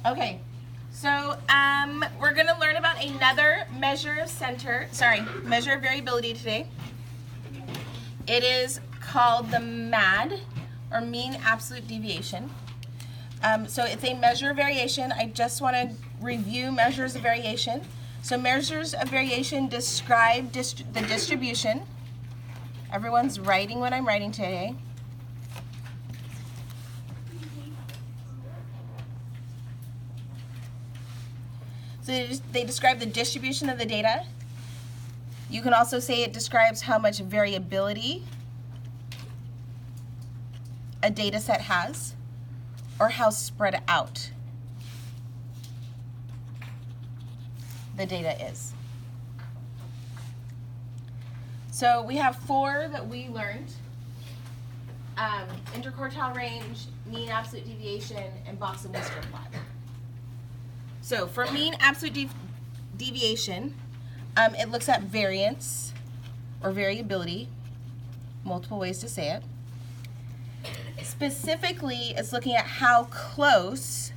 Okay, so we're going to learn about another measure of measure of variability today. It is called the MAD, or mean absolute deviation. So it's a measure of variation. I just want to review measures of variation. So measures of variation describe the distribution. Everyone's writing what I'm writing today. So they describe the distribution of the data. You can also say it describes how much variability a data set has, or how spread out the data is. So we have 4 that we learned: interquartile range, mean absolute deviation, and box and whisker plot. So for mean absolute deviation, it looks at variance or variability, multiple ways to say it. Specifically, it's looking at how close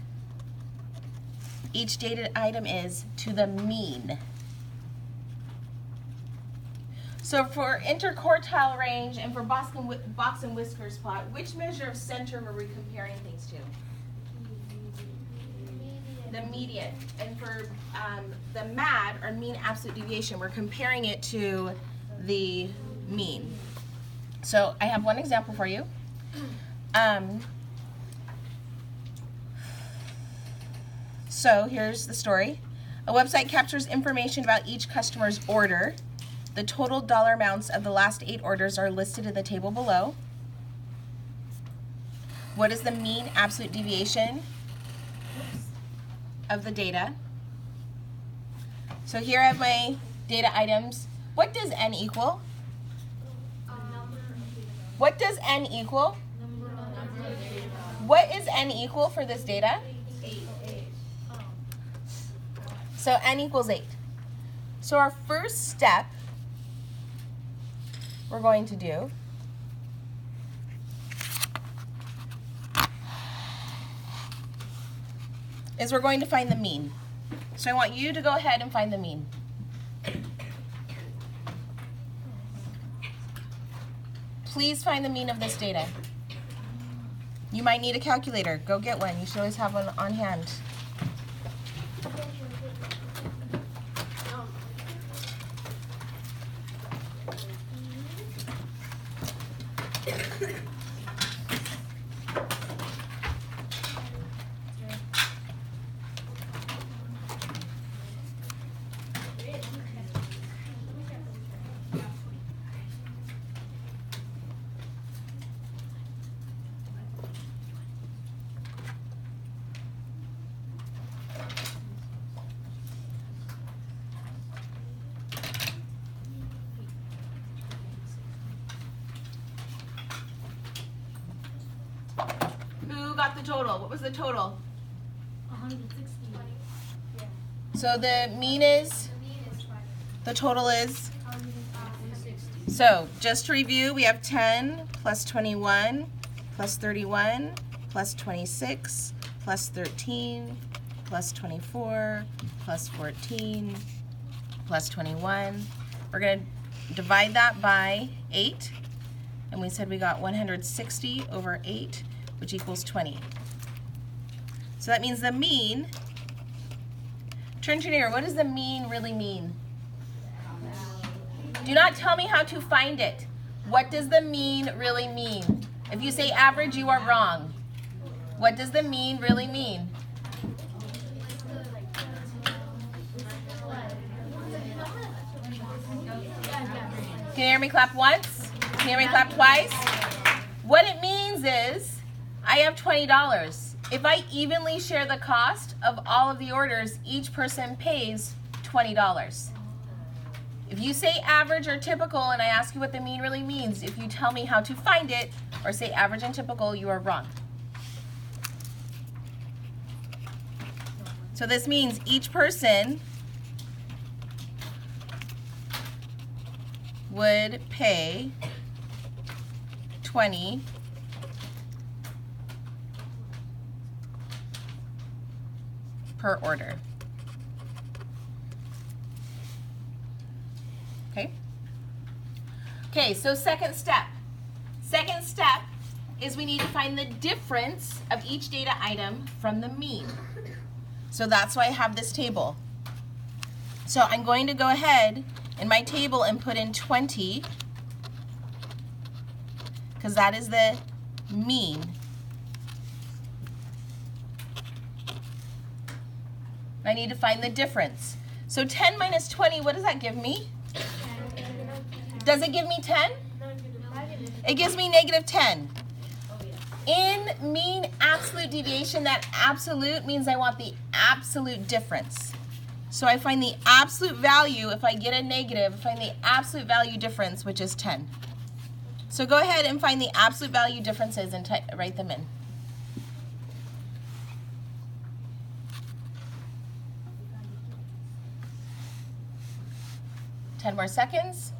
each data item is to the mean. So for interquartile range and for box and whiskers plot, which measure of center were we comparing things to? The median. And for the MAD, or mean absolute deviation, we're comparing it to the mean. So I have one example for you. So here's the story. A website captures information about each customer's order. The total dollar amounts of the last 8 orders are listed in the table below. What is the mean absolute deviation of the data? So here I have my data items. What does n equal? What does n equal? What is n equal for this data? 8. So n equals 8. So our first step we're going to do is we're going to find the mean. So I want you to go ahead and find the mean. Please find the mean of this data. You might need a calculator. Go get one. You should always have one on hand. Who got the total? What was the total? 160. So the mean is, the total is? 160. So just to review, we have 10 plus 21 plus 31 plus 26 plus 13 plus 24 plus 14 plus 21. We're going to divide that by 8, and we said we got 160 over 8, which equals 20. So that means the mean, turn to your neighbor, what does the mean really mean? Do not tell me how to find it. What does the mean really mean? If you say average, you are wrong. What does the mean really mean? Can you hear me clap once? Can you hear me clap twice? What it means is, I have $20. If I evenly share the cost of all of the orders, each person pays $20. If you say average or typical and I ask you what the mean really means, if you tell me how to find it or say average and typical, you are wrong. So this means each person would pay 20 per order. Okay? Okay, so second step. Second step is we need to find the difference of each data item from the mean. So that's why I have this table. So I'm going to go ahead in my table and put in 20, because that is the mean. I need to find the difference. So 10 minus 20, what does that give me? Does it give me 10? It gives me negative 10. In mean absolute deviation, that absolute means I want the absolute difference. So I find the absolute value, if I get a negative, I find the absolute value difference, which is 10. So go ahead and find the absolute value differences and write them in. Ten more seconds.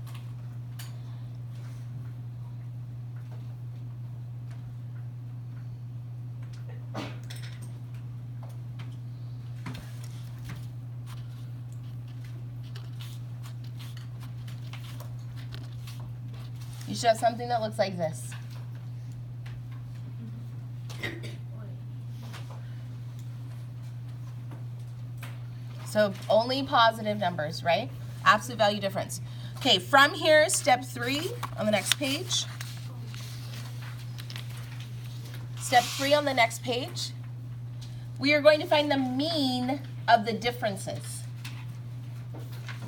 You should have something that looks like this. So only positive numbers, right? Absolute value difference. Okay, from here, step 3 on the next page. Step 3 on the next page. We are going to find the mean of the differences.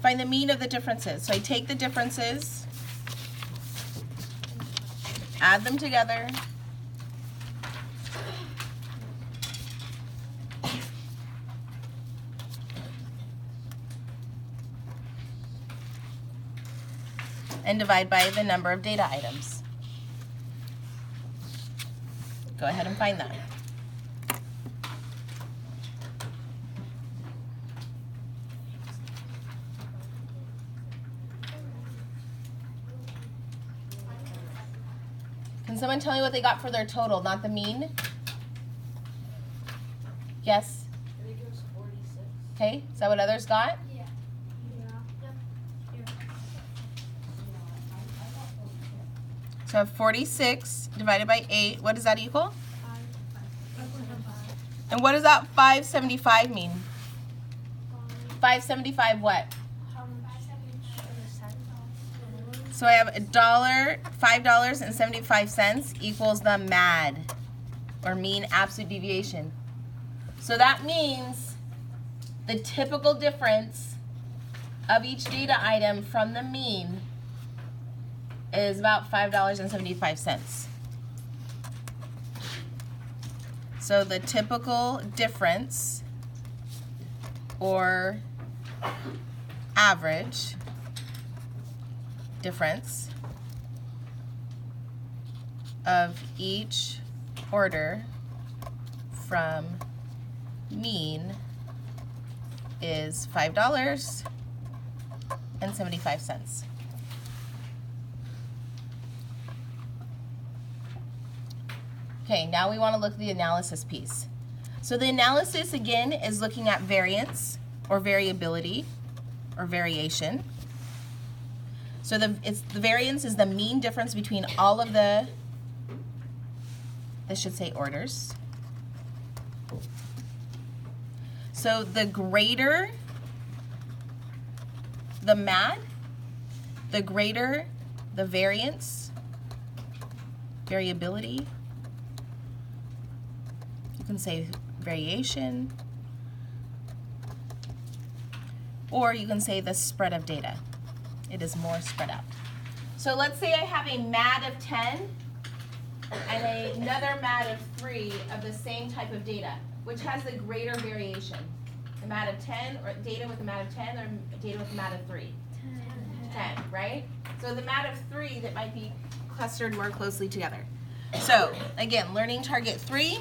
Find the mean of the differences. So I take the differences, add them together, and divide by the number of data items. Go ahead and find that. Can someone tell me what they got for their total, not the mean? Yes? I think it was 46. Okay, is that what others got? Yeah. Yep. So 46 divided by 8, what does that equal? 5. And what does that 575 mean? 575 what? So I have $5.75 equals the MAD, or mean absolute deviation. So that means the typical difference of each data item from the mean is about $5.75. So the typical difference, or average difference of each order from mean is $5.75. Okay, now we want to look at the analysis piece. So the analysis, again, is looking at variance or variability or variation. So the variance is the mean difference between all of the, this should say orders. So the greater the MAD, the greater the variance, variability. You can say variation, or you can say the spread of data. It is more spread out. So let's say I have a MAD of 10 and another MAD of 3 of the same type of data. Which has the greater variation? The MAD of 10, or data with a MAD of 10, or data with a MAD of 3? 10, right? So the MAD of 3 that might be clustered more closely together. So again, learning target 3,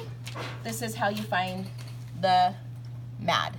this is how you find the MAD.